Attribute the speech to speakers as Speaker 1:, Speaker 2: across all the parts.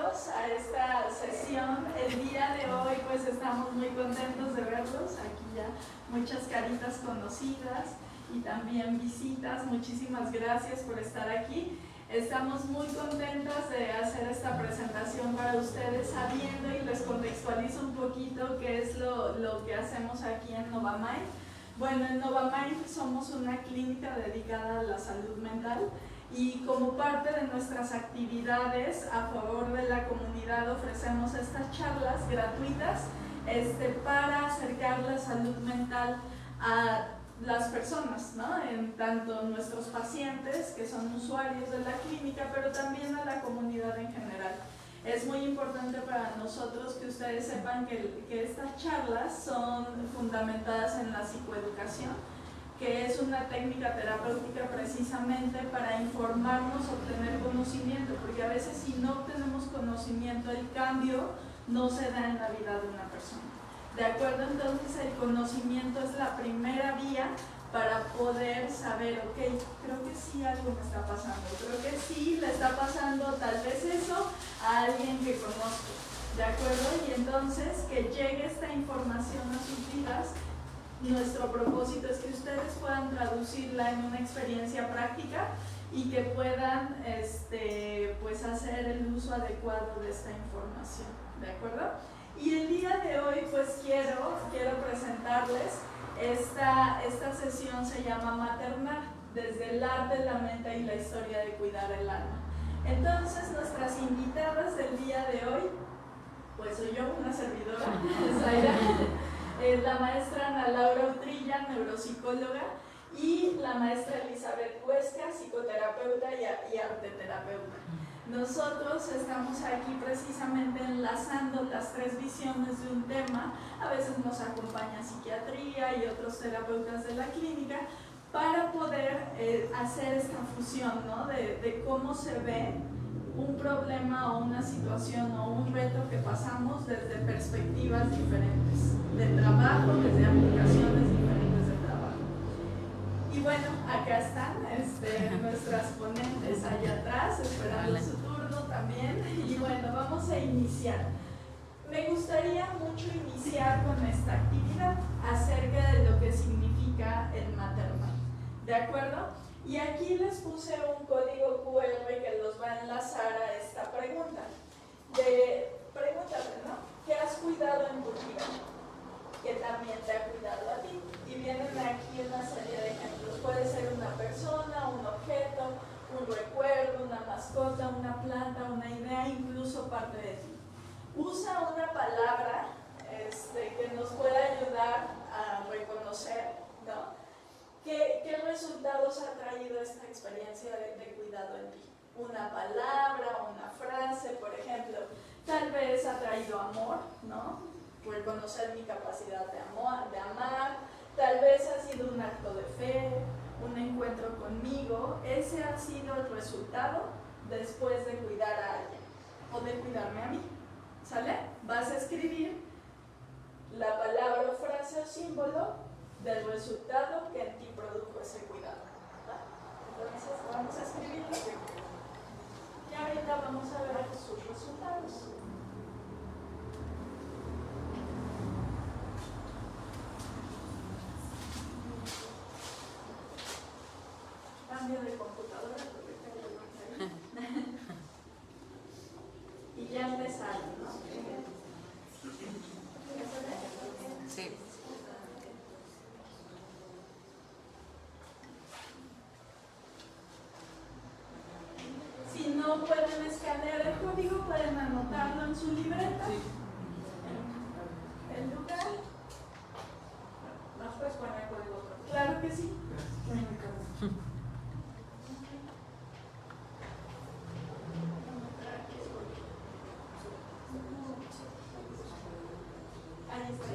Speaker 1: bienvenidos a esta sesión. El día de hoy pues estamos muy contentos de verlos, aquí ya muchas caritas conocidas y también visitas. Muchísimas gracias por estar aquí. Estamos muy contentas de hacer esta presentación para ustedes, sabiendo, y les contextualizo un poquito qué es lo que hacemos aquí en Novamind. Bueno, en Novamind somos una clínica dedicada a la salud mental. Y como parte de nuestras actividades a favor de la comunidad ofrecemos estas charlas gratuitas para acercar la salud mental a las personas, ¿no? En tanto nuestros pacientes, que son usuarios de la clínica, pero también a la comunidad en general. Es muy importante para nosotros que ustedes sepan que estas charlas son fundamentadas en la psicoeducación, que es una técnica terapéutica precisamente para informarnos, obtener conocimiento, porque a veces si no obtenemos conocimiento, el cambio no se da en la vida de una persona. ¿De acuerdo? Entonces el conocimiento es la primera vía para poder saber, ok, creo que sí algo me está pasando, creo que sí le está pasando tal vez eso a alguien que conozco. ¿De acuerdo? Y entonces que llegue esta información a sus vidas. Nuestro propósito es que ustedes puedan traducirla en una experiencia práctica y que puedan pues hacer el uso adecuado de esta información, ¿de acuerdo? Y el día de hoy pues quiero presentarles esta sesión. Se llama Maternar, desde el arte, la mente y la historia de cuidar el alma. Entonces nuestras invitadas del día de hoy, pues soy yo, una servidora, Zaira, la maestra Ana Laura Utrilla, neuropsicóloga, y la maestra Elizabeth Huesca, psicoterapeuta y arteterapeuta. Nosotros estamos aquí precisamente enlazando las tres visiones de un tema. A veces nos acompaña psiquiatría y otros terapeutas de la clínica para poder hacer esta fusión, ¿no? de cómo se ve un problema o una situación o un reto que pasamos desde perspectivas diferentes de trabajo, desde aplicaciones diferentes de trabajo. Y bueno, acá están nuestras ponentes allá atrás, esperando su turno también. Y bueno, vamos a iniciar. Me gustaría mucho iniciar con esta actividad acerca de lo que significa el maternal. ¿De acuerdo? Y aquí les puse un código QR que los va a enlazar a esta pregunta. Pregúntate, ¿no? ¿Qué has cuidado en tu vida? Que también te ha cuidado a ti. Y vienen aquí una serie de ejemplos. Puede ser una persona, un objeto, un recuerdo, una mascota, una planta, una idea, incluso parte de ti. Usa una palabra que nos pueda ayudar a reconocer, ¿no? ¿Qué resultados ha traído esta experiencia de cuidado en ti? Una palabra, una frase, por ejemplo, tal vez ha traído amor, ¿no? Reconocer mi capacidad de amar, tal vez ha sido un acto de fe, un encuentro conmigo. Ese ha sido el resultado después de cuidar a alguien o de cuidarme a mí, ¿sale? Vas a escribir la palabra, frase o símbolo del resultado que en ti produjo ese cuidado, ¿verdad? Entonces vamos a escribirlo y ahorita vamos a ver sus resultados. Cambio de computadora porque tengo y ya empezaron, ¿no?
Speaker 2: Sí.
Speaker 1: Si no pueden escanear el código, pueden anotarlo en su libreta. ¿El lugar? ¿Nos puedes poner el código? Claro que sí. Ahí está.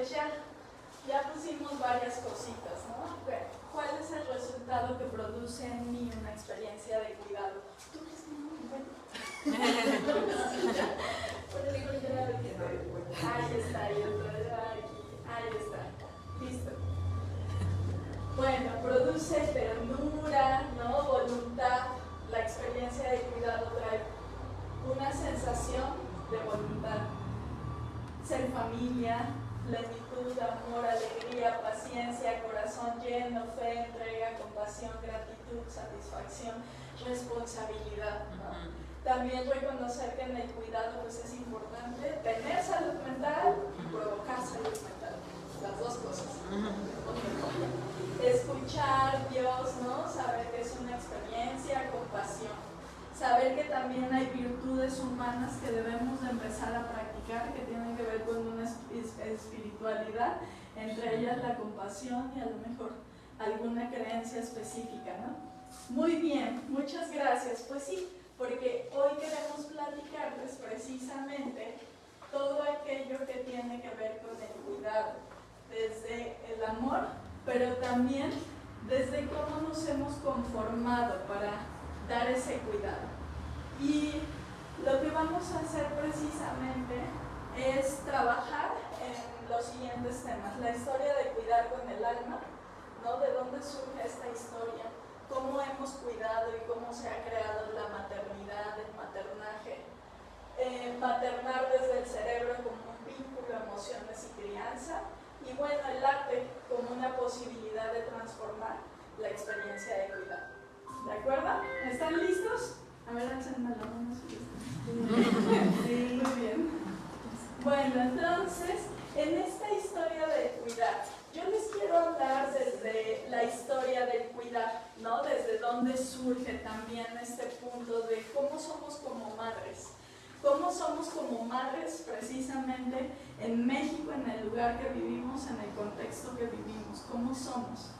Speaker 1: pues ya pusimos varias cositas, ¿no? ¿Cuál es el resultado que produce en mí una experiencia de cuidado? ¿Tú crees que no me encuentro? Ahí está, ahí está, listo. Bueno, produce ternura, ¿no? Voluntad. La experiencia de cuidado trae una sensación de voluntad. Ser familia, plenitud, amor, alegría, paciencia, corazón lleno, fe, entrega, compasión, gratitud, satisfacción, responsabilidad, ¿no? También reconocer que en el cuidado pues es importante tener salud mental y provocar salud mental, las dos cosas. Escuchar Dios, ¿no? Saber que es una experiencia, compasión. Saber que también hay virtudes humanas que debemos de empezar a practicar, que tienen que ver con una espiritualidad, entre ellas la compasión y a lo mejor alguna creencia específica, ¿no? Muy bien, muchas gracias. Pues sí, porque hoy queremos platicarles precisamente todo aquello que tiene que ver con el cuidado, desde el amor, pero también desde cómo nos hemos conformado para dar ese cuidado. Y lo que vamos a hacer precisamente es trabajar en los siguientes temas: la historia de cuidar con el alma, ¿no? ¿De dónde surge esta historia? ¿Cómo hemos cuidado y cómo se ha creado la maternidad, el maternaje? Maternar desde el cerebro como un vínculo, emociones y crianza. Y bueno, el arte como una posibilidad de transformar la experiencia de cuidado. ¿De acuerdo? ¿Están listos? A ver, hacen la mano si están. Sí, muy bien. Bueno, entonces, en esta historia de cuidar, yo les quiero hablar desde la historia del cuidar, ¿no? Desde dónde surge también este punto de cómo somos como madres. Cómo somos como madres precisamente en México, en el lugar que vivimos, en el contexto que vivimos, cómo somos.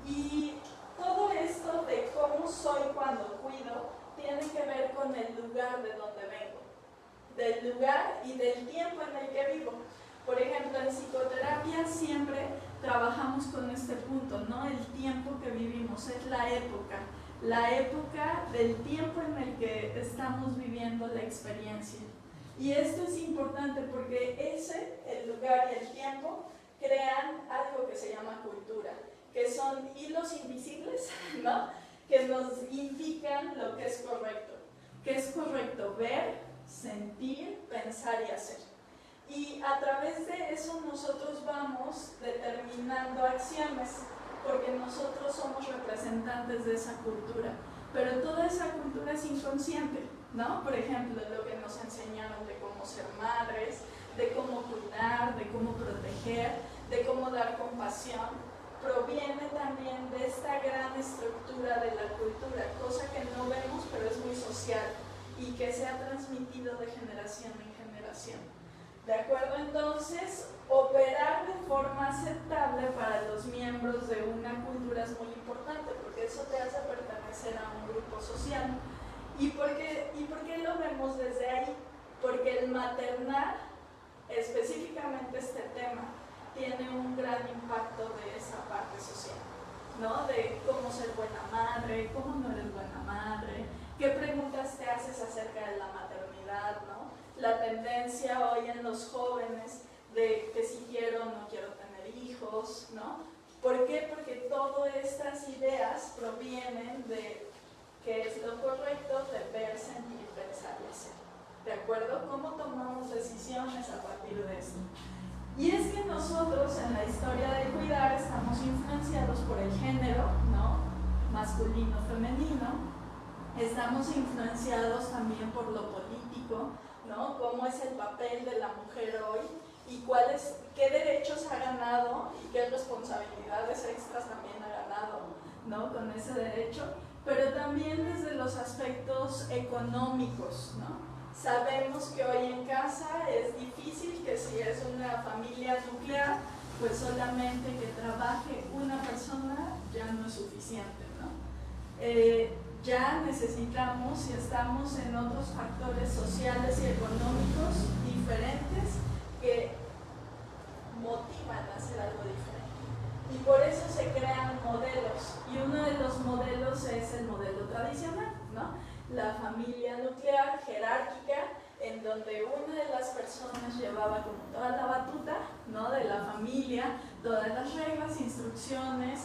Speaker 1: Y todo esto de cómo soy cuando cuido tiene que ver con el lugar de donde vengo, del lugar y del tiempo en el que vivo. Por ejemplo, en psicoterapia siempre trabajamos con este punto, ¿no? El tiempo que vivimos, es la época del tiempo en el que estamos viviendo la experiencia. Y esto es importante porque el lugar y el tiempo, crean algo que se llama cultura, que son hilos invisibles, ¿no? Que nos indican lo que es correcto. ¿Qué es correcto? Ver, sentir, pensar y hacer. Y a través de eso nosotros vamos determinando acciones, porque nosotros somos representantes de esa cultura, pero toda esa cultura es inconsciente, ¿no? Por ejemplo, lo que nos enseñaron de cómo ser madres, de cómo cuidar, de cómo proteger, de cómo dar compasión, proviene también de esta gran estructura de la cultura, cosa que no vemos, pero es muy social y que se ha transmitido de generación en generación. ¿De acuerdo? Entonces, operar de forma aceptable para los miembros de una cultura es muy importante, porque eso te hace pertenecer a un grupo social. ¿Y por qué lo vemos desde ahí? Porque el maternar, específicamente este tema, tiene un gran impacto de esa parte social, ¿no? De cómo ser buena madre, cómo no eres buena madre, qué preguntas te haces acerca de la maternidad, ¿no? La tendencia hoy en los jóvenes de que si quiero o no quiero tener hijos, ¿no? ¿Por qué? Porque todas estas ideas provienen de qué es lo correcto, de ver, sentir, pensar y hacer. ¿De acuerdo? ¿Cómo tomamos decisiones a partir de esto? Y es que nosotros en la historia de cuidar estamos influenciados por el género, ¿no? Masculino, femenino. Estamos influenciados también por lo político, ¿no? Cómo es el papel de la mujer hoy y qué derechos ha ganado y qué responsabilidades extras también ha ganado, ¿no? Con ese derecho, pero también desde los aspectos económicos, ¿no? Sabemos que hoy en casa es difícil que si es una familia nuclear, pues solamente que trabaje una persona ya no es suficiente, ¿no? Ya necesitamos y estamos en otros factores sociales y económicos diferentes que motivan animan a hacer algo diferente. Y por eso se crean modelos, y uno de los modelos es el modelo tradicional, ¿no? La familia nuclear jerárquica, en donde una de las personas llevaba como toda la batuta, ¿no?, de la familia, todas las reglas, instrucciones,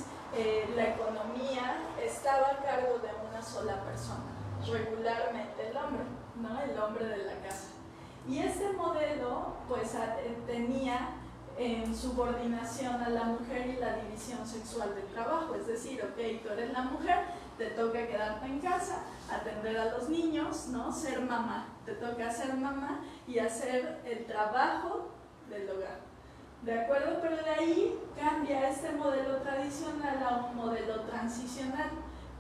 Speaker 1: la economía, estaba a cargo de una sola persona, regularmente el hombre, ¿no?, el hombre de la casa. Y este modelo pues tenía en subordinación a la mujer y la división sexual del trabajo, es decir, ok, tú eres la mujer, te toca quedarte en casa, atender a los niños, ¿no?, ser mamá, te toca ser mamá y hacer el trabajo del hogar, ¿de acuerdo? Pero de ahí cambia este modelo tradicional a un modelo transicional,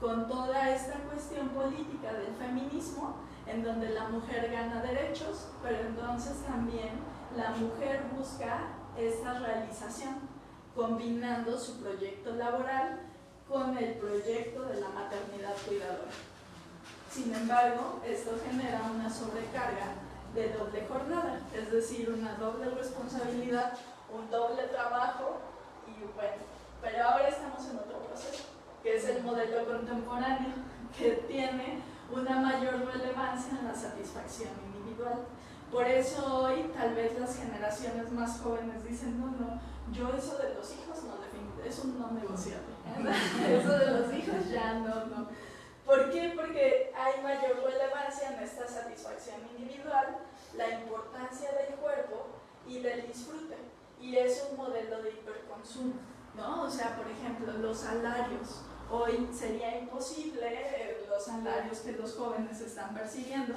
Speaker 1: con toda esta cuestión política del feminismo, en donde la mujer gana derechos, pero entonces también la mujer busca esta realización, combinando su proyecto laboral con el proyecto de la maternidad cuidadora. Sin embargo, esto genera una sobrecarga de doble jornada, es decir, una doble responsabilidad, un doble trabajo, y bueno, pero ahora estamos en otro proceso, que es el modelo contemporáneo, que tiene una mayor relevancia en la satisfacción individual. Por eso hoy tal vez las generaciones más jóvenes dicen, no, yo eso de los hijos no, definitivamente, es un no negociable, eso de los hijos ya no. ¿Por qué? Porque hay mayor relevancia en esta satisfacción individual, la importancia del cuerpo y del disfrute, y es un modelo de hiperconsumo, ¿no? O sea, por ejemplo, los salarios. Hoy sería imposible los salarios que los jóvenes están percibiendo,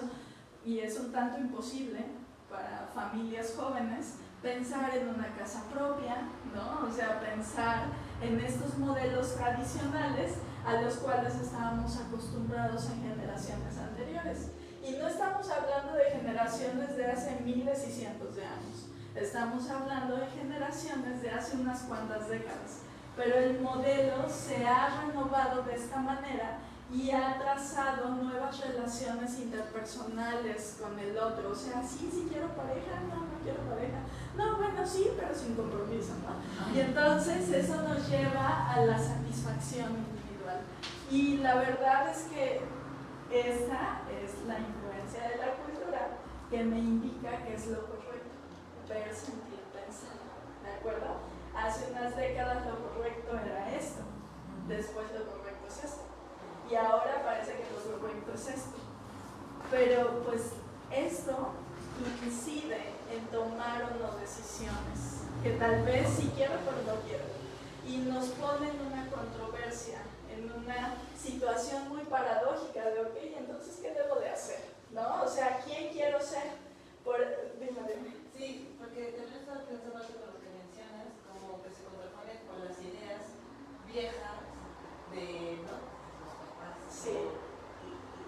Speaker 1: y es un tanto imposible para familias jóvenes pensar en una casa propia, ¿no? O sea, pensar en estos modelos tradicionales a los cuales estábamos acostumbrados en generaciones anteriores. Y no estamos hablando de generaciones de hace miles y cientos de años, estamos hablando de generaciones de hace unas cuantas décadas. Pero el modelo se ha renovado de esta manera y ha trazado nuevas relaciones interpersonales con el otro. O sea, sí quiero pareja, no quiero pareja. No, bueno, sí, pero sin compromiso, ¿no? Y entonces eso nos lleva a la satisfacción individual. Y la verdad es que esa es la influencia de la cultura que me indica que es lo correcto, ver, sentir, pensar, ¿de acuerdo? Hace unas décadas lo correcto era esto, después lo correcto es esto, y ahora parece que lo correcto es esto. Pero pues esto incide en tomar o no decisiones, que tal vez sí quiero pero no quiero, y nos pone en una controversia, en una situación muy paradójica de ok, entonces ¿qué debo de hacer? ¿No? O sea, ¿quién quiero ser? Dime.
Speaker 3: Sí, porque también estaba pensando con lo que mencionas, como que se contrapone con las ideas viejas de, ¿no?, los papás,
Speaker 1: sí,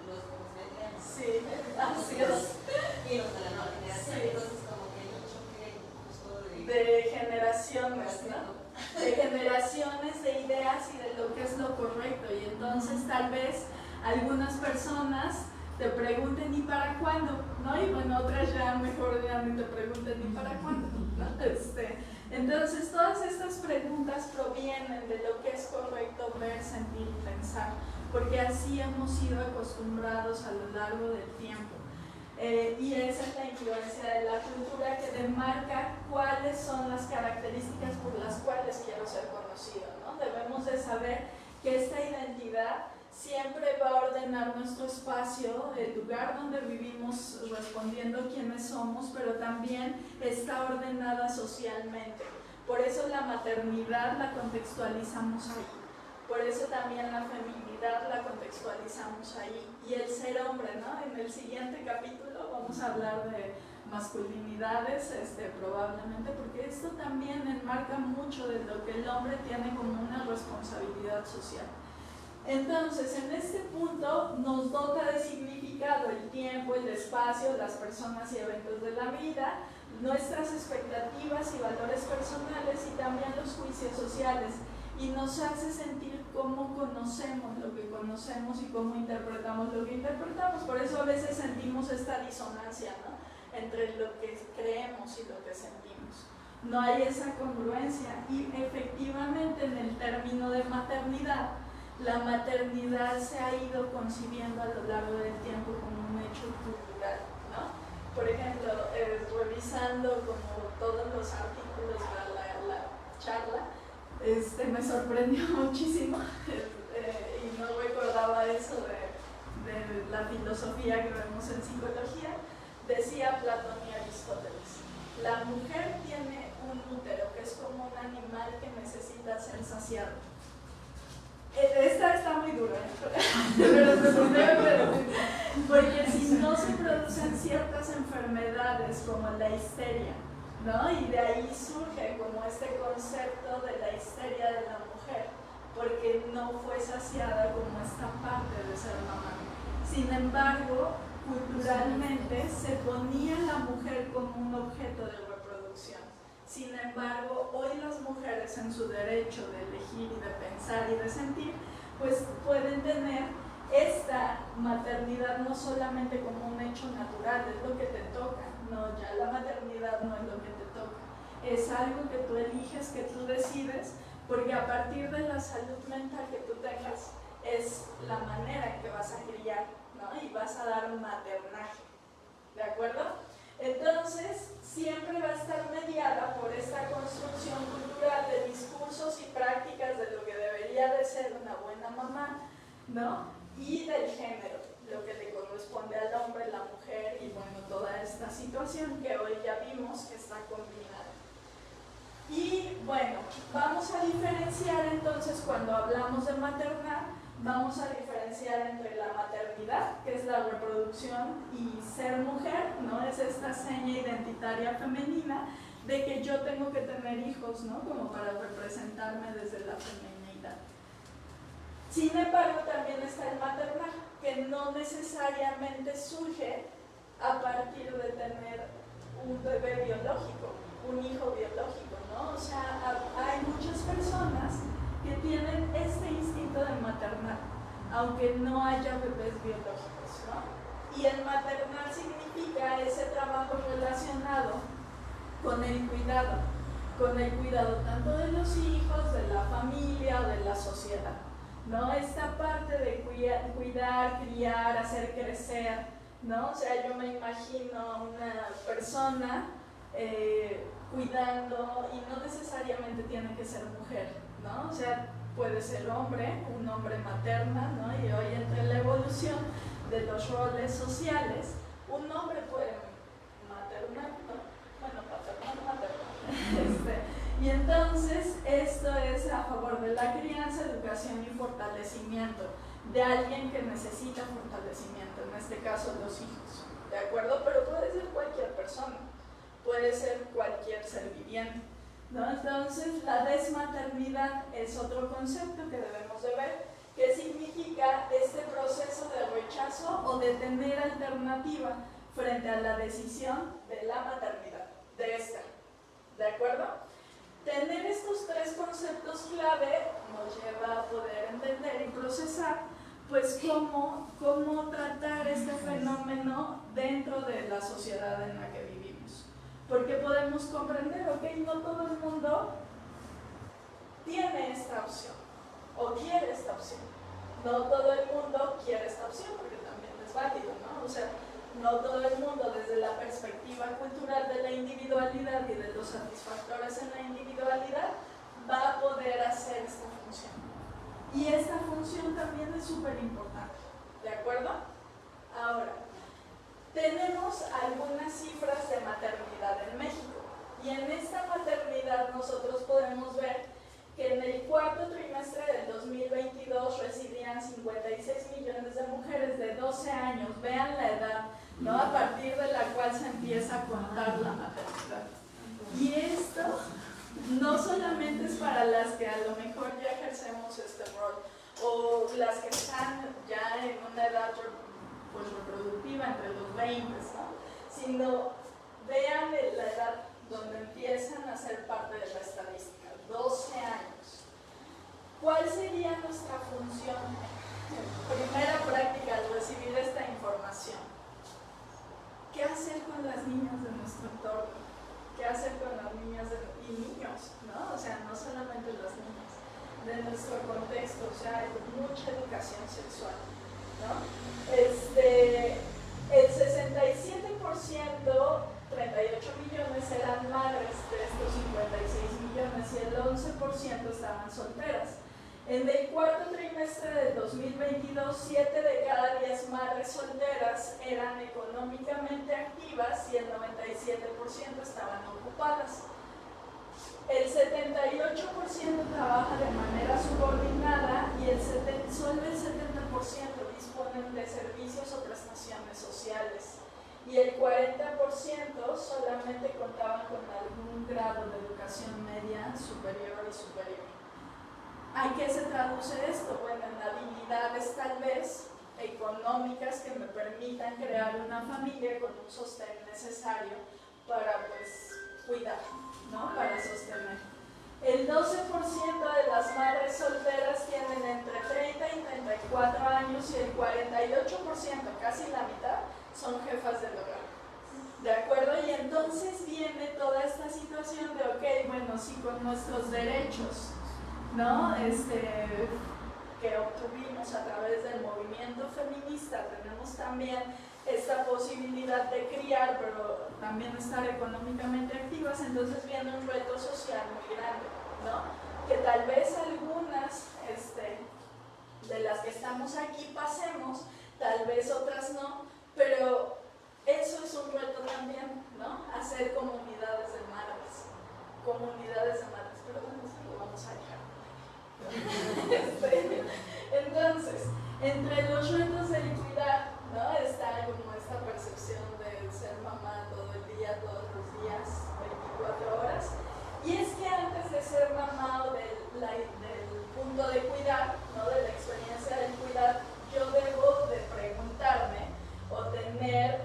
Speaker 3: los medianos,
Speaker 1: sí, así es,
Speaker 3: y los de la nueva generación.
Speaker 1: sí.
Speaker 3: Entonces como que hay un choque justo
Speaker 1: de generaciones, ¿no? De generaciones, de ideas y de lo que es lo correcto. Y entonces tal vez algunas personas te pregunten ¿y para cuándo? ¿No? Y bueno, otras ya mejor ya ni te pregunten ¿y para cuándo? ¿No? Entonces todas estas preguntas provienen de lo que es correcto ver, sentir y pensar, porque así hemos sido acostumbrados a lo largo del tiempo. Y esa es la influencia de la cultura que demarca cuáles son las características por las cuales quiero ser conocido, ¿no? Debemos de saber que esta identidad siempre va a ordenar nuestro espacio, el lugar donde vivimos, respondiendo quiénes somos, pero también está ordenada socialmente. Por eso la maternidad la contextualizamos ahí, por eso también la feminidad la contextualizamos ahí, y el ser hombre, ¿no? En el siguiente capítulo vamos a hablar de masculinidades, probablemente, porque esto también enmarca mucho de lo que el hombre tiene como una responsabilidad social. Entonces, en este punto nos dota de significado el tiempo, el espacio, las personas y eventos de la vida, nuestras expectativas y valores personales y también los juicios sociales, y nos hace sentir cómo conocemos lo que conocemos y cómo interpretamos lo que interpretamos. Por eso a veces sentimos esta disonancia, ¿no?, entre lo que creemos y lo que sentimos. No hay esa congruencia y efectivamente en el término de maternidad, la maternidad se ha ido concibiendo a lo largo del tiempo como un hecho cultural, ¿no? Por ejemplo, revisando como todos los artículos de la charla, me sorprendió muchísimo y no recordaba eso de la filosofía que vemos en psicología. Decía Platón y Aristóteles, la mujer tiene un útero que es como un animal que necesita ser saciado. Esta está muy dura, pero se tengo que decir, porque si no se producen ciertas enfermedades como la histeria, ¿no? Y de ahí surge como este concepto de la histeria de la mujer, porque no fue saciada como esta parte de ser mamá. Sin embargo, culturalmente se ponía a la mujer como un objeto de reproducción. Sin embargo, hoy las mujeres en su derecho de elegir y de pensar y de sentir, pues pueden tener esta maternidad no solamente como un hecho natural, es lo que te toca, no, ya la maternidad no es lo que te toca, es algo que tú eliges, que tú decides, porque a partir de la salud mental que tú tengas, es la manera en que vas a criar, ¿no? Y vas a dar un maternaje, ¿de acuerdo? Entonces, siempre va a estar mediada por esta construcción cultural de discursos y prácticas de lo que debería de ser una buena mamá, ¿no? Y del género, lo que le corresponde al hombre, la mujer y bueno, toda esta situación que hoy ya vimos que está combinada. Y bueno, vamos a diferenciar entonces cuando hablamos de maternar, vamos a diferenciar entre la maternidad, que es la reproducción, y ser mujer, ¿no? Es esta seña identitaria femenina de que yo tengo que tener hijos, ¿no? Como para representarme desde la feminidad. Sin embargo, también está el maternar, que no necesariamente surge a partir de tener un bebé biológico, un hijo biológico, ¿no? O sea, hay muchas personas que tienen este instinto de maternar, aunque no haya bebés biológicos, ¿no? Y el maternar significa ese trabajo relacionado con el cuidado tanto de los hijos, de la familia o de la sociedad, ¿no? Esta parte de cuidar, criar, hacer crecer, ¿no? O sea, yo me imagino a una persona cuidando y no necesariamente tiene que ser mujer, ¿no? O sea, puede ser hombre, un hombre materna, ¿no? Y hoy entre la evolución de los roles sociales, un hombre puede maternar, ¿no? Bueno, paternar, maternar. Y entonces esto es a favor de la crianza, educación y fortalecimiento de alguien que necesita fortalecimiento, en este caso los hijos, ¿de acuerdo? Pero puede ser cualquier persona, puede ser cualquier ser viviente, ¿no? Entonces la desmaternidad es otro concepto que debemos de ver, que significa este proceso de rechazo o de tener alternativa frente a la decisión de la maternidad, de esta, ¿de acuerdo? Tener estos tres conceptos clave nos lleva a poder entender y procesar pues cómo tratar este fenómeno dentro de la sociedad en la que vivimos. Porque podemos comprender, ok, no todo el mundo tiene esta opción o quiere esta opción. No todo el mundo quiere esta opción porque también es válido, ¿no? O sea, no todo el mundo desde la perspectiva cultural de la individualidad y de los satisfactores en la individualidad va a poder hacer esta función. Y esta función también es súper importante, ¿de acuerdo? Ahora, tenemos algunas cifras de maternidad en México y en esta maternidad nosotros podemos ver que en el cuarto trimestre del 2022 residían 56 millones de mujeres de 12 años, vean la edad, ¿no? A partir de la cual se empieza a contar la maternidad. Y esto no solamente es para las que a lo mejor ya ejercemos este rol o las que están ya en una edad pues, reproductiva entre los 20, ¿no? Sino vean la edad donde empiezan a ser parte de la estadística, 12 años. ¿Cuál sería nuestra función? Primera práctica al recibir esta información. ¿Qué hacer con las niñas de nuestro entorno? ¿Qué hacer con las niñas y niños? ¿No? O sea, no solamente las niñas, de nuestro contexto, o sea, hay mucha educación sexual, ¿no? El 67%, 38 millones, eran madres de estos 56 millones y el 11% estaban solteras. En el cuarto trimestre del 2022, 7 de cada 10 madres solteras eran económicamente activas y el 97% estaban ocupadas. El 78% trabaja de manera subordinada y solo el 70% disponen de servicios o prestaciones sociales. Y el 40% solamente contaban con algún grado de educación media, superior y superior. ¿A qué se traduce esto? Bueno, en habilidades tal vez económicas que me permitan crear una familia con un sostén necesario para pues cuidar, ¿no? Para sostener. El 12% de las madres solteras tienen entre 30 y 34 años y el 48%, casi la mitad, son jefas del hogar. ¿De acuerdo? Y entonces viene toda esta situación de, ok, bueno, sí, con nuestros derechos, ¿no? Que obtuvimos a través del movimiento feminista, tenemos también esta posibilidad de criar, pero también estar económicamente activas, entonces viene un reto social muy grande, ¿no? Que tal vez algunas de las que estamos aquí pasemos, tal vez otras no, pero eso es un reto también, ¿no? Hacer comunidades de madres, pero bueno, eso lo vamos a dejar. Entonces, entre los retos del cuidar, ¿no? Está como esta percepción de ser mamá todo el día, todos los días, 24 horas. Y es que antes de ser mamá o del punto de cuidar, ¿no? De la experiencia del cuidar, yo debo de preguntarme o tener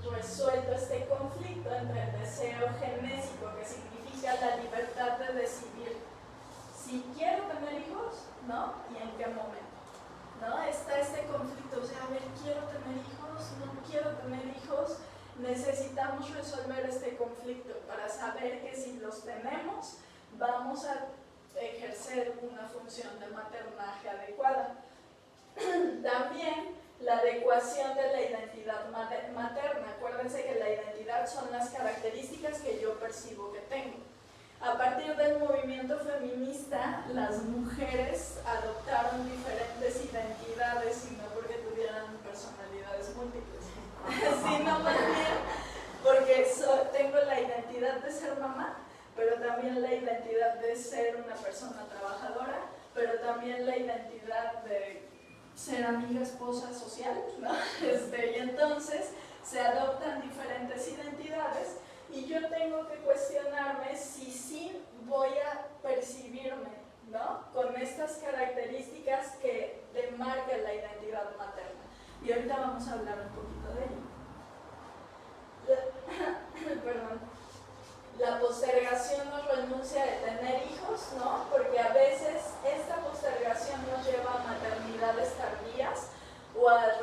Speaker 1: resuelto este conflicto entre el deseo genésico, que significa la libertad de decidir si quiero tener hijos, ¿no? Y en qué momento, ¿no? Está este conflicto, o sea, a ver, ¿quiero tener hijos? ¿No quiero tener hijos? Necesitamos resolver este conflicto para saber que si los tenemos, vamos a ejercer una función de maternaje adecuada. También la adecuación de la identidad materna. Acuérdense que la identidad son las características que yo percibo que tengo. A partir del movimiento feminista, las mujeres adoptaron diferentes identidades y no porque tuvieran personalidades múltiples, sino más bien porque tengo la identidad de ser mamá, pero también la identidad de ser una persona trabajadora, pero también la identidad de ser amiga, esposa, social, ¿no? Y entonces se adoptan diferentes identidades y yo tengo que cuestionarme si sí voy a percibirme, ¿no? Con estas características que demarcan la identidad materna. Y ahorita vamos a hablar un poquito de ello. Perdón. La postergación o renuncia de tener hijos, ¿no? Porque a veces esta postergación nos lleva a maternidades tardías o a las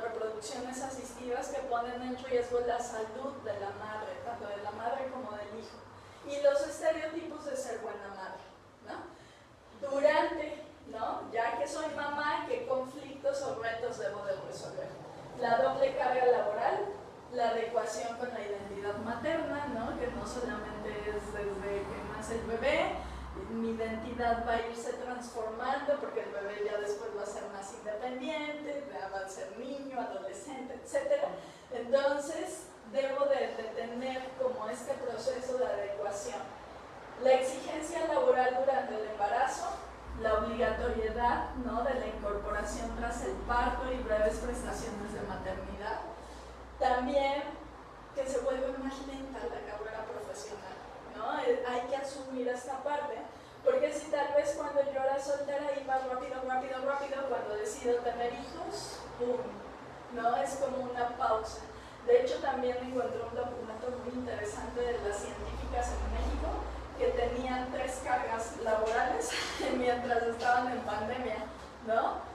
Speaker 1: reproducciones asistidas que ponen en riesgo la salud de la madre, tanto de la madre como del hijo. Y los estereotipos de ser buena madre, ¿no? Durante, ¿no? Ya que soy mamá, ¿qué conflictos o retos debo de resolver? La doble carga laboral, la adecuación con la identidad materna, ¿no? Que no solamente es desde que nace el bebé, mi identidad va a irse transformando porque el bebé ya después va a ser más independiente, va a ser niño, adolescente, etc. Entonces, debo de tener como este proceso de adecuación. La exigencia laboral durante el embarazo, la obligatoriedad, ¿no? De la incorporación tras el parto y breves prestaciones de maternidad. También que se vuelve más lenta la carrera profesional, ¿no? Hay que asumir esta parte, porque si tal vez cuando yo era soltera iba rápido, cuando decido tener hijos, ¡pum!, ¿no? Es como una pausa. De hecho, también encontré un documento muy interesante de las científicas en México que tenían 3 cargas laborales mientras estaban en pandemia, ¿no?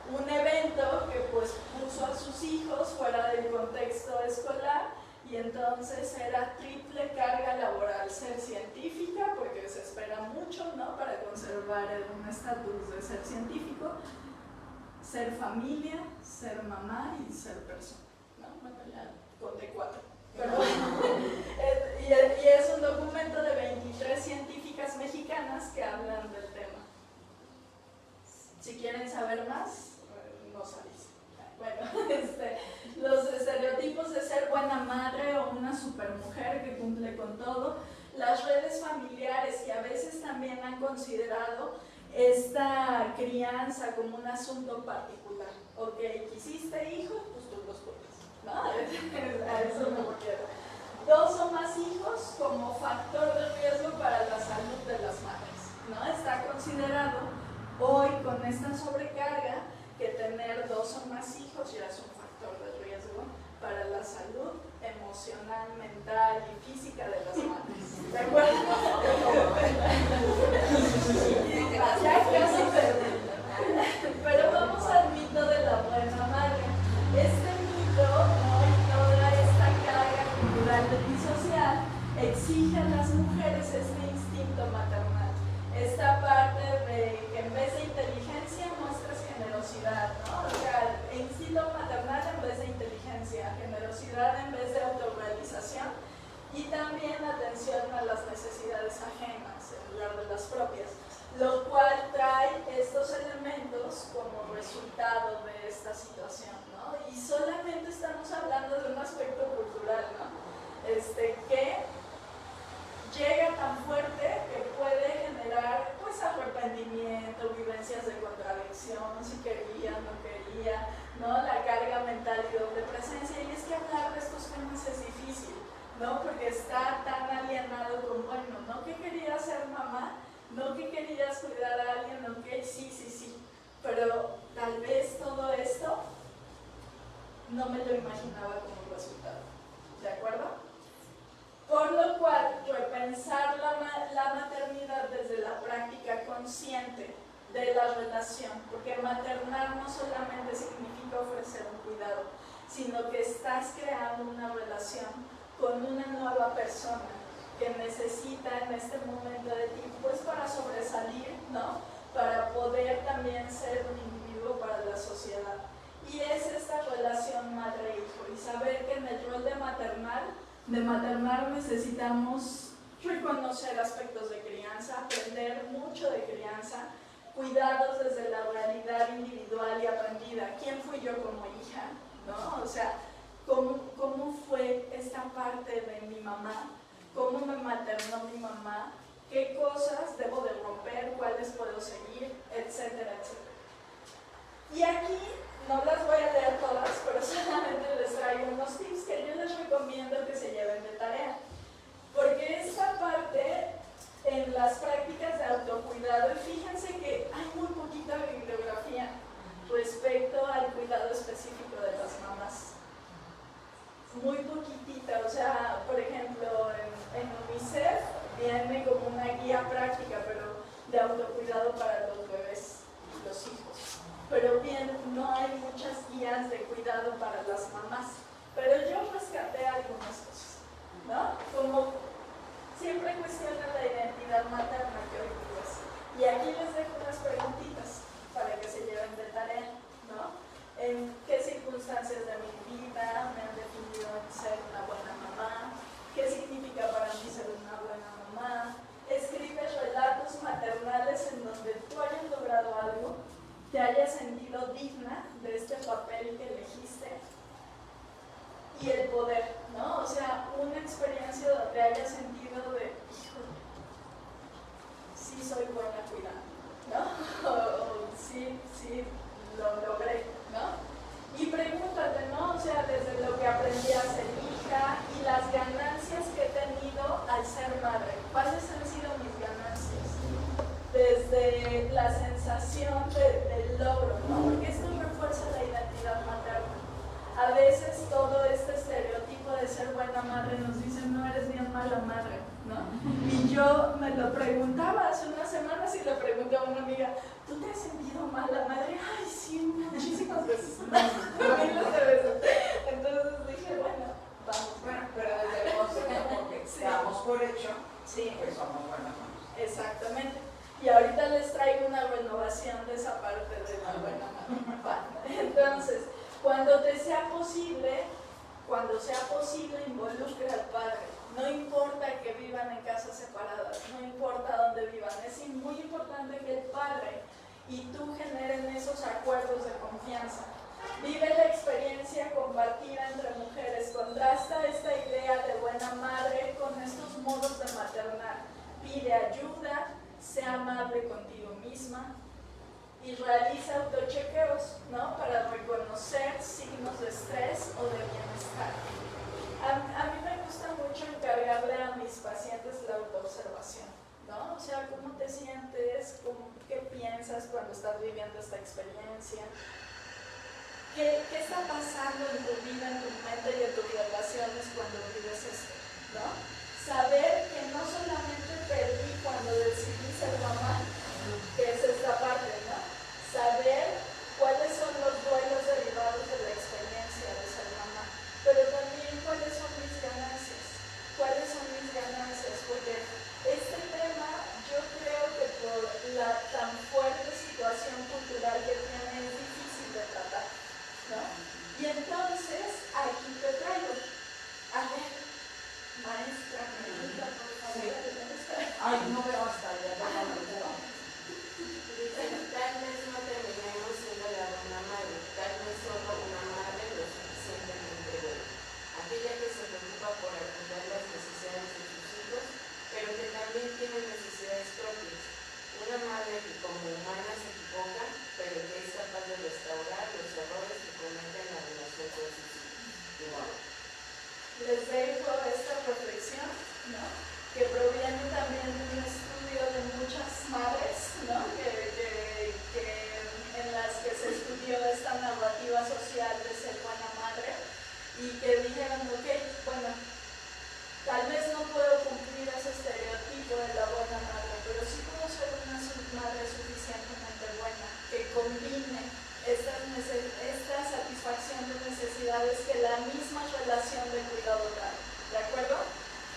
Speaker 1: Un evento que pues puso a sus hijos fuera del contexto escolar y entonces era triple carga laboral: ser científica, porque se espera mucho, ¿no?, para conservar un estatus de ser científico, ser familia, ser mamá y ser persona, ¿no? Bueno, ya conté 4. Pero, y es un documento de 23 científicas mexicanas que hablan del tema. Si quieren saber más, nos avisan. Bueno, los estereotipos de ser buena madre o una supermujer que cumple con todo, las redes familiares, que a veces también han considerado esta crianza como un asunto particular. Ok, quisiste hijos, pues tú los cuidas, ¿no? A eso me refiero. 2 o más hijos como factor de riesgo para la salud de las madres, ¿no? Está considerado hoy, con esta sobrecarga, que tener 2 o más hijos ya es un factor de riesgo para la salud emocional, mental y física de las madres. ¿De acuerdo? Ya casi termino. Pero vamos al mito de la buena madre. Este mito, ¿no?, y toda esta carga cultural y social exige a las mujeres este instinto maternal. Esta parte de que en vez de inteligencia muestras generosidad, ¿no? O sea, instinto maternal en vez de inteligencia, generosidad en vez de autorrealización, y también atención a las necesidades ajenas en lugar de las propias, lo cual trae estos elementos como resultado de esta situación, ¿no? Y solamente estamos hablando de un aspecto cultural, ¿no? Que llega tan fuerte que puede generar, pues, arrepentimiento, vivencias de contradicción, si quería, no quería, ¿no?, la carga mental y doble presencia. Y es que hablar de estos temas es difícil, ¿no?, porque está tan alienado con, bueno, ¿no?, que querías ser mamá, no que querías cuidar a alguien, no que sí, pero tal vez todo esto no me lo imaginaba como resultado, ¿de acuerdo? Por lo cual, repensar la maternidad desde la práctica consciente de la relación, porque maternar no solamente significa ofrecer un cuidado, sino que estás creando una relación con una nueva persona que necesita en este momento de ti, pues, para sobresalir, ¿no?, para poder también ser un individuo para la sociedad. Y es esta relación madre-hijo, y saber que en el rol de maternar necesitamos reconocer aspectos de crianza, aprender mucho de crianza, cuidados desde la realidad individual y aprendida. ¿Quién fui yo como hija? ¿No? O sea, ¿cómo fue esta parte de mi mamá? ¿Cómo me maternó mi mamá? ¿Qué cosas debo de romper? ¿Cuáles puedo seguir? Etcétera, etcétera. Y aquí no las voy a leer todas, pero solamente les traigo unos tips que yo les recomiendo que se lleven de tarea. Porque esta parte, en las prácticas de autocuidado, y fíjense que hay muy poquita bibliografía respecto al cuidado específico de las mamás. Muy poquitita, o sea, por ejemplo, en UNICEF viene como una guía práctica, pero de autocuidado para los bebés y los hijos. Pero bien, no hay muchas guías de cuidado para las mamás. Pero yo rescaté algunas cosas, ¿no? Como siempre cuestionan la identidad materna que hoy vives. Y aquí les dejo unas preguntitas para que se lleven de tarea, ¿no? ¿En qué circunstancias de mi vida me han definido en ser una buena mamá? ¿Qué significa para mí ser una buena mamá? ¿Escribes relatos maternales en donde tú hayas logrado algo? ¿Te hayas sentido digna de este papel que elegiste? Y el poder, ¿no? O sea, una experiencia donde hayas sentido de, híjole, sí soy buena cuidando, ¿no? O sí, lo logré, ¿no? Y pregúntate, ¿no? O sea, desde lo que aprendí a ser hija y las ganancias que he tenido al ser madre. ¿Cuáles han sido mis ganancias? Desde la sensación del logro, ¿no? Porque esto refuerza la identidad materna. A veces todo este estereotipo de ser buena madre nos dice, no eres bien mala madre, ¿no? Y yo me lo preguntaba hace unas semanas y le pregunté a una amiga, ¿tú te has sentido mala madre? Ay, sí, muchísimas veces, miles de veces. Entonces dije, bueno, vamos.
Speaker 4: Bueno, pero
Speaker 1: Cuando sea posible, involucra al padre. No importa que vivan en casas separadas, no importa dónde vivan. Es muy importante que el padre y tú generen esos acuerdos de confianza. Vive la experiencia compartida entre mujeres. Contrasta esta idea de buena madre con estos modos de maternar. Pide ayuda, sea amable contigo misma y realiza autochequeos, ¿no? Para reconocer signos de estrés o de bienestar. A mí me gusta mucho encargarle a mis pacientes la autoobservación, ¿no? O sea, ¿cómo te sientes? ¿Qué piensas cuando estás viviendo esta experiencia? ¿Qué está pasando en tu vida, en tu mente y en tus relaciones cuando vives esto, ¿no? Saber que no solamente perdí cuando decidí ser mamá, que es esta parte, ¿no? Saber cuáles son los duelos derivados de la experiencia de ser mamá, pero también cuáles son mis ganancias, porque este tema yo creo que por la tan fuerte situación cultural que tiene es difícil de tratar, ¿no? Y entonces aquí te traigo, a ver, maestra, me ayuda por favor.
Speaker 2: Ay, no veo hasta allá.
Speaker 4: Tal vez no terminemos siendo la buena madre, tal vez solo una madre lo suficientemente buena. Aquella que se preocupa por atender las necesidades de sus hijos, pero que también tiene necesidades propias. Una madre que como humana se equivoca, pero que es capaz de restaurar los errores que comete en la relación con sus hijos.
Speaker 1: Les dejo esta reflexión, ¿no? Que proviene también de un estudio de muchas madres, ¿no? En las que se estudió esta narrativa social de ser buena madre y que dijeron, ok, bueno, tal vez no puedo cumplir ese estereotipo de la buena madre, pero sí puedo ser una madre suficientemente buena que combine esta satisfacción de necesidades que la misma relación de cuidado da, ¿de acuerdo?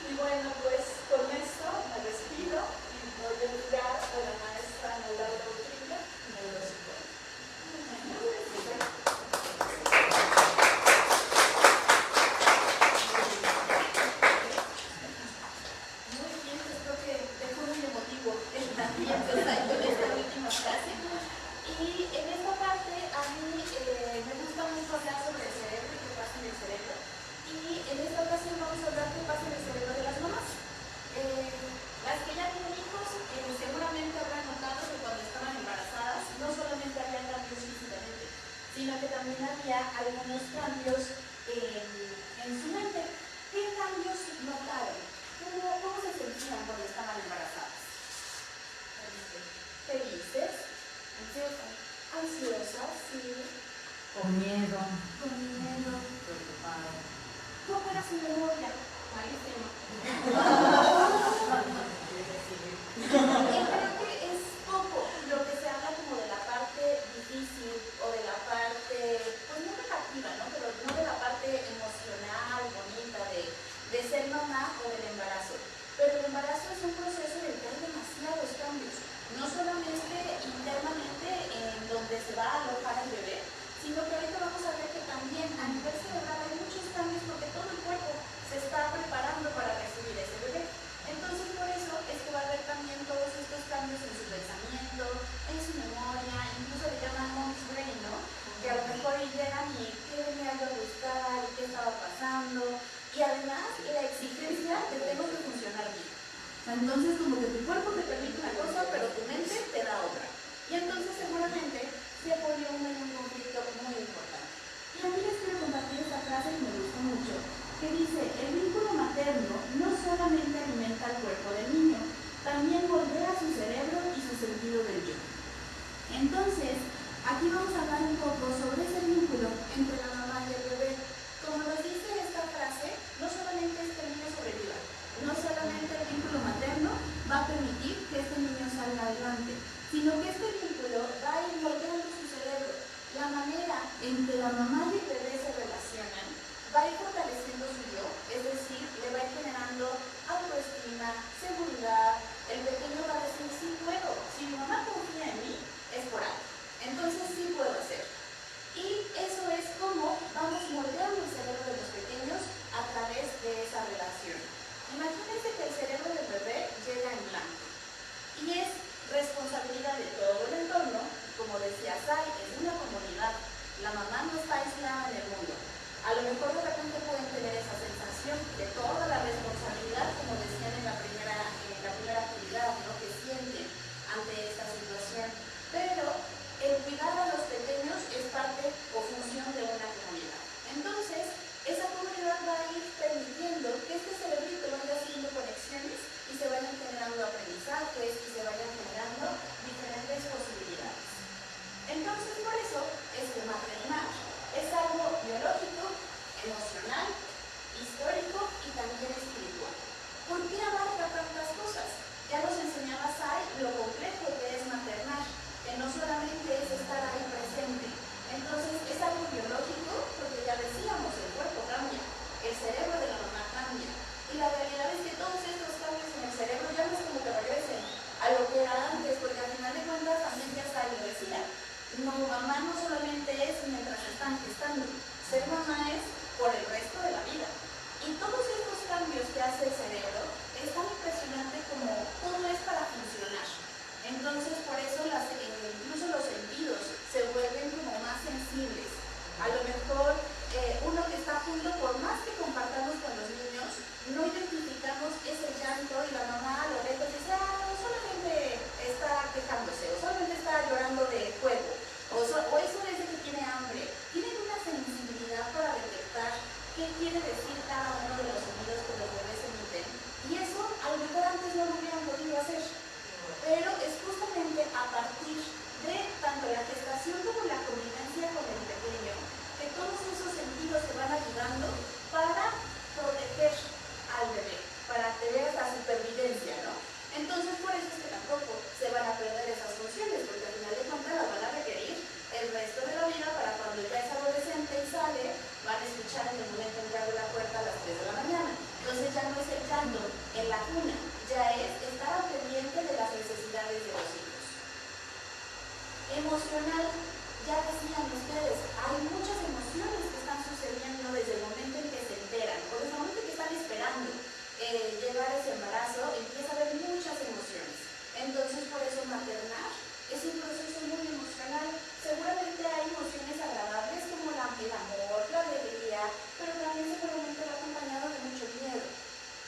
Speaker 1: Y bueno, pues con esto me despido y doy el lugar a la maestra Ana Laura Utrilla, neuropsicóloga.
Speaker 5: Muy bien, pues creo que dejó muy emotivo el ambiente con esta última frase. Y en esta parte a mí me gusta mucho hablar sobre el cerebro y qué pasa en el cerebro. Y en esta ocasión vamos a hablar qué pasa en el cerebro de las mamás. Las que ya tienen hijos seguramente habrán notado que cuando estaban embarazadas no solamente había cambios físicamente, sino que también había algunos cambios en su mente. ¿Qué cambios notaron? ¿Cómo se sentían cuando estaban embarazadas? Felices, ansiosas, sí.
Speaker 2: Con miedo.
Speaker 5: Preocupado. ¿Cómo era su memoria? Malísima. Yo creo que es poco lo que se habla como de la parte difícil o de la parte, pues no negativa, ¿no? Pero no de la parte emocional, bonita de ser mamá o del embarazo. Pero el embarazo es un proceso en el que hay demasiados cambios. No solamente internamente en donde se va a alojar el bebé, sino que ahorita vamos a ver que también a nivel cerebral hay muchos cambios porque todo el cuerpo se está preparando para recibir ese bebé. Entonces por eso es que va a haber también todos estos cambios en su pensamiento, en su memoria, incluso le llaman mom's brain, ¿no? Que a lo mejor llegan y qué venía yo a buscar, qué estaba pasando, y además la exigencia de tengo que funcionar bien. Entonces como que tu cuerpo te permite una cosa, pero tu mente te da otra. Y entonces seguramente se pone uno en un conflicto muy importante. Y aquí les quiero compartir esta frase que me gustó mucho, que dice, el vínculo materno no solamente alimenta al cuerpo del niño, también moldea su cerebro y su sentido del yo. Entonces, aquí vamos a hablar un poco sobre ese vínculo entre la mamá y el bebé. Como nos dice esta frase, no solamente es que el niño sobreviva, no solamente el vínculo materno va a permitir que este niño salga adelante, sino que este vínculo va a ir moldeando su cerebro. La manera en que la mamá y el bebé se relacionan va a ir fortaleciendo su yo, es decir, le va a ir generando autoestima, seguridad. El pequeño va a decir, sí puedo, si mi mamá confía en mí, es por algo. Entonces sí puedo hacer. Y eso es como No, mamá no solamente es mientras están gestando, ser mamá es por el resto de la vida. Y todos estos cambios que hace el cerebro es tan impresionante como todo es para funcionar. Entonces, por eso incluso los sentidos se vuelven como más sensibles. A lo mejor uno que está a punto, por más que compartamos con los niños, no identificamos ese llanto y la mamá a lo lejos dice, no, solamente está quejándose, o solamente está llorando de juego, o eso es de que tiene hambre. Tienen una sensibilidad para detectar qué quiere decir cada uno de los sonidos que los bebés emiten, y eso a lo mejor antes no lo hubieran podido hacer. Pero es justamente a partir de tanto la gestación como la convivencia con el pequeño que todos esos sentidos se van ayudando para proteger al bebé, para tener esa supervivencia, ¿no? Entonces, por eso es que tampoco se van a perder esas funciones, porque al final de cuentas las van a requerir el resto de la vida para cuando ya es adolescente y sale, van a escuchar en el momento en que abre la puerta a las 3 de la mañana. Entonces ya no es el llanto en la cuna, ya es estar al pendiente de las necesidades de los hijos. Emocional, ya decían ustedes, hay muchas emociones que están sucediendo desde el momento en que se enteran, o desde el momento en que están esperando llegar a ese embarazo, empieza a haber muchas emociones. Entonces, por eso maternar es un proceso muy emocional. Seguramente hay emociones agradables como el amor, la alegría, pero también seguramente va acompañado de mucho miedo.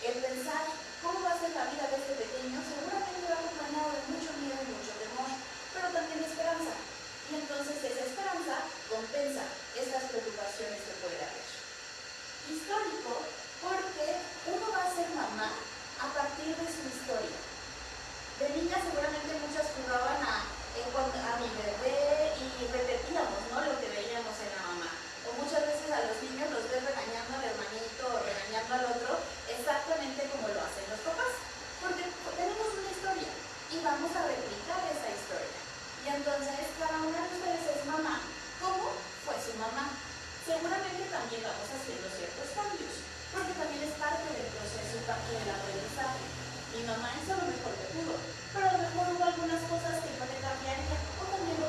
Speaker 5: El pensar cómo va a ser la vida de este pequeño seguramente va acompañado de mucho miedo y mucho temor, pero también esperanza. Y entonces esa esperanza compensa estas preocupaciones que puede haber. Histórico, porque uno va a ser mamá a partir de su historia. De niña seguramente muchas jugaban a mi bebé y repetíamos, ¿no?, lo que veíamos en la mamá. O muchas veces a los niños los ves regañando al hermanito o regañando al otro exactamente como lo hacen los papás. Porque tenemos una historia y vamos a replicar esa historia. Y entonces cada una de ustedes es mamá. ¿Cómo? Fue su mamá. Seguramente también vamos haciendo ciertos cambios, porque también es parte del proceso y parte del aprendizaje. Mi mamá hizo lo mejor que pudo, pero a lo mejor hubo algunas cosas que puede cambiar y o también lo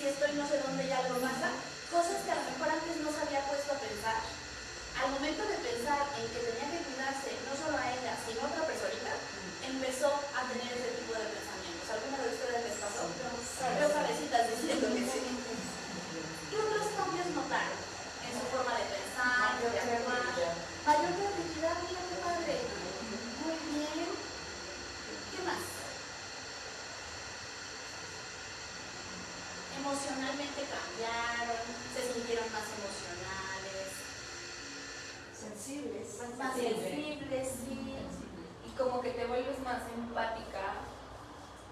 Speaker 5: si estoy no sé dónde y algo pasa, cosas que a lo mejor antes no se había puesto a pensar. Al momento de pensar en que tenía que cuidarse no solo a ella, sino a otra personita, empezó a tener ese tipo de pensamientos. ¿Alguna de ustedes les pasó? Veo cabecitas diciendo que sí. ¿Qué otros cambios notaron en su forma de pensar, de actuar? Mayor creatividad, mira qué padre. Muy bien. ¿Qué más? Emocionalmente cambiaron, se sintieron más emocionales,
Speaker 2: Sensibles.
Speaker 5: más sensibles, sí.
Speaker 6: Y como que te vuelves más empática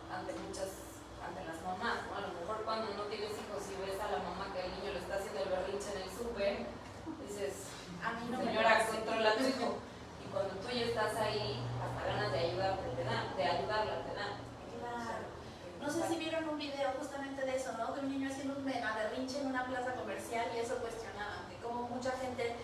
Speaker 6: ante las mamás, ¿no? A lo mejor cuando no tienes hijos y ves a la mamá que el niño le está haciendo el berrinche en el súper, dices,
Speaker 5: A mí no me
Speaker 6: señora,
Speaker 5: pasa.
Speaker 6: controla a tu hijo. Y cuando tú ya estás ahí, hasta ganas de ayudarte te dan, de ayudarla te dan.
Speaker 5: Claro. No sé si vieron un video justamente de eso, ¿no? De un niño haciendo un mega berrinche en una plaza comercial y eso cuestionaba, que como mucha gente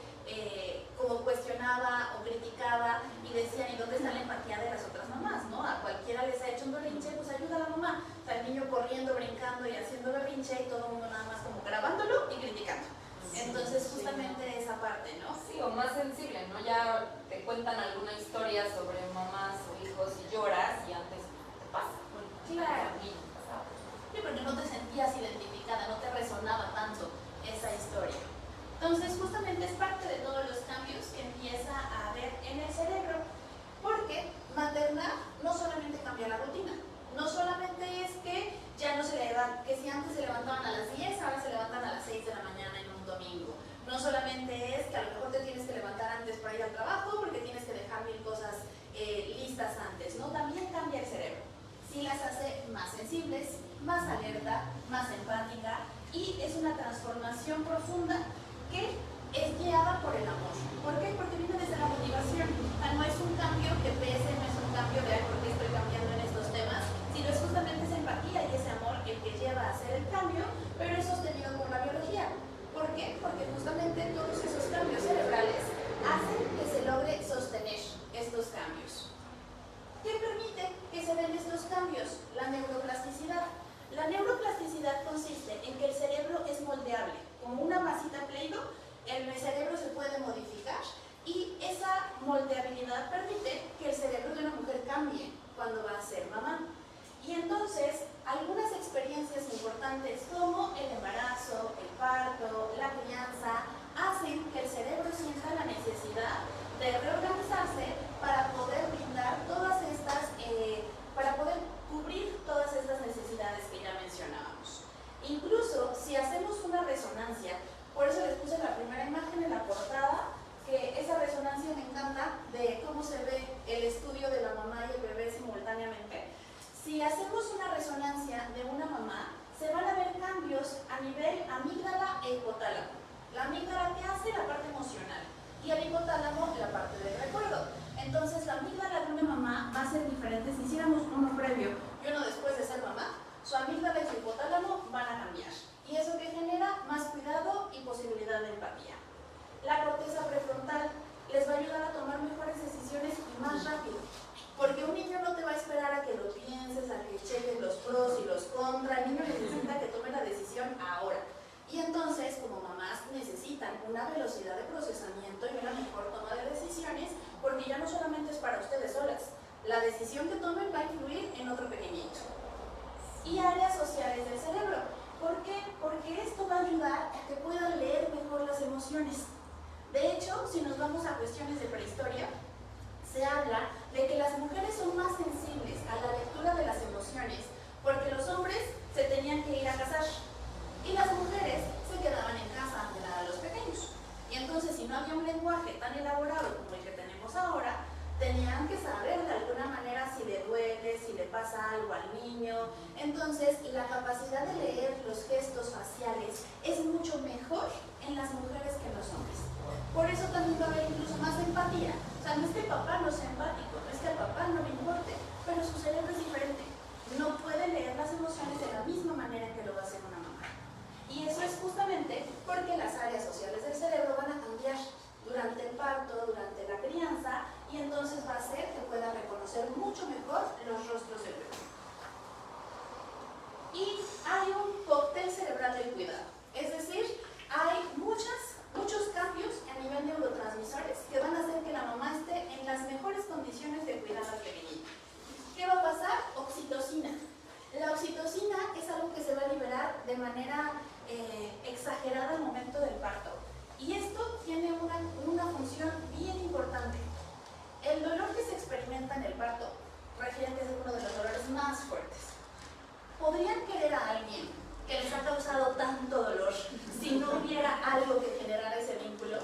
Speaker 5: como cuestionaba o criticaba y decían, ¿y dónde está la empatía de las otras mamás, no? A cualquiera les ha hecho un berrinche, pues ayuda a la mamá. O sea, el niño corriendo, brincando y haciendo berrinche y todo el mundo nada más como grabándolo y criticando. Entonces justamente esa parte, ¿no?
Speaker 6: Sí, o más sensible, ¿no? Ya te cuentan alguna historia sobre mamás o hijos y lloras y antes te pasa.
Speaker 5: Claro.
Speaker 6: A mí me pasaba.
Speaker 5: Sí, porque no te sentías identificada, no te resonaba tanto esa historia. Entonces, justamente es parte de todos los cambios que empieza a haber en el cerebro, porque maternar no solamente cambia la rutina, no solamente es que ya no se levantan, que si antes se levantaban a las 10, ahora se levantan a las 6 de la mañana en un domingo. No solamente es que a lo mejor te tienes que levantar antes para ir al trabajo, porque tienes que dejar 1000 cosas listas antes, ¿no? También cambia el cerebro. Sí las hace más sensibles, más alerta, más empática, y es una transformación profunda que es guiada por el amor. ¿Por qué? Porque viene desde la motivación. O sea, no es un cambio que pese, no es un cambio de por qué estoy cambiando en estos temas, sino es justamente esa empatía y ese amor el que lleva a hacer el cambio, pero es sostenido por la biología. ¿Por qué? Porque justamente todos esos cambios cerebrales hacen que se logre sostener estos cambios. ¿Qué permite que se den estos cambios? La neuroplasticidad. La neuroplasticidad consiste en que el cerebro es moldeable. Como una masita Play-Doh, el cerebro se puede modificar y esa moldeabilidad permite que el cerebro de una mujer cambie cuando va a ser mamá. Y entonces, algunas experiencias importantes como el embarazo, el parto, la crianza, hacen que el cerebro sienta la necesidad de reorganizarse para poder brindar todas estas, para poder cubrir todas estas necesidades que ya mencionábamos. Incluso si hacemos una resonancia, por eso les puse la primera imagen en la portada, que esa resonancia me encanta de cómo se ve el estudio de la mamá y el bebé simultáneamente. Si hacemos una resonancia de una mamá, se van a ver cambios a nivel amígdala e hipotálamo. La amígdala que hace la parte emocional y el hipotálamo la parte del recuerdo. Entonces la amígdala de una mamá va a ser diferente. Si hiciéramos uno previo y uno después de ser mamá, su amígdala y su hipotálamo van a cambiar. Y eso que genera más cuidado y posibilidad de empatía. La corteza prefrontal les va a ayudar a tomar mejores decisiones y más rápido. Porque un niño no te va a esperar a que lo pienses, a que cheques los pros y los contras. El niño necesita que tome la decisión ahora. Y entonces, como mamás, necesitan una velocidad de procesamiento y una mejor toma de decisiones, porque ya no solamente es para ustedes solas. La decisión que tomen va a influir en otro pequeñito. Y áreas sociales del cerebro. ¿Por qué? Porque esto va a ayudar a que puedan leer mejor las emociones. De hecho, si nos vamos a cuestiones de prehistoria, se habla de que las mujeres son más sensibles a la lectura de las emociones, porque los hombres se tenían que ir a cazar y las mujeres se quedaban en casa a cuidar a los pequeños. Y entonces, si no había un lenguaje tan elaborado como el que tenemos ahora, tenían que saber de alguna manera si le duele, si le pasa algo al niño. Entonces, la capacidad de leer los gestos faciales es mucho mejor en las mujeres que en los hombres. Por eso también va a haber incluso más empatía. O sea, no es que el papá no sea empático, no es que al papá no le importe, pero su cerebro es diferente. No puede leer las emociones de la misma manera que lo va a hacer una mamá. Y eso es justamente porque las áreas sociales del cerebro van a cambiar durante el parto, durante la crianza, y entonces va a hacer que pueda reconocer mucho mejor los rostros del bebé. Y hay un cóctel cerebral manera exagerada al momento del parto. Y esto tiene una función bien importante. El dolor que se experimenta en el parto refiere que es uno de los dolores más fuertes. ¿Podrían querer a alguien que les ha causado tanto dolor si no hubiera algo que generara ese vínculo?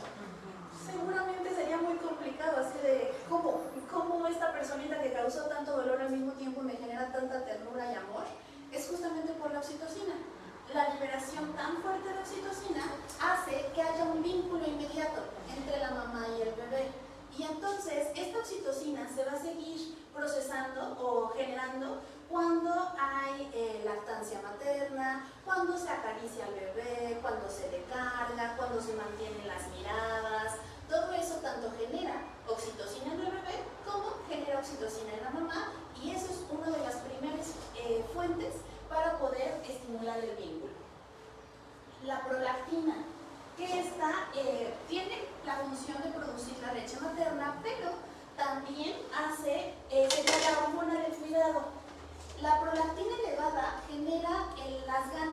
Speaker 5: Seguramente sería muy complicado, así de ¿cómo esta personita que causó tanto dolor al mismo tiempo me genera tanta ternura y amor? Es justamente por la oxitocina. La liberación tan fuerte de oxitocina hace que haya un vínculo inmediato entre la mamá y el bebé. Y entonces esta oxitocina se va a seguir procesando o generando cuando hay lactancia materna, cuando se acaricia al bebé, cuando se le carga, cuando se mantienen las miradas. Todo eso tanto genera oxitocina en el bebé como genera oxitocina en la mamá, y eso es una de las primeras fuentes para poder estimular el vínculo. La prolactina, que esta tiene la función de producir la leche materna, pero también hace sería la hormona del cuidado. La prolactina elevada genera las ganas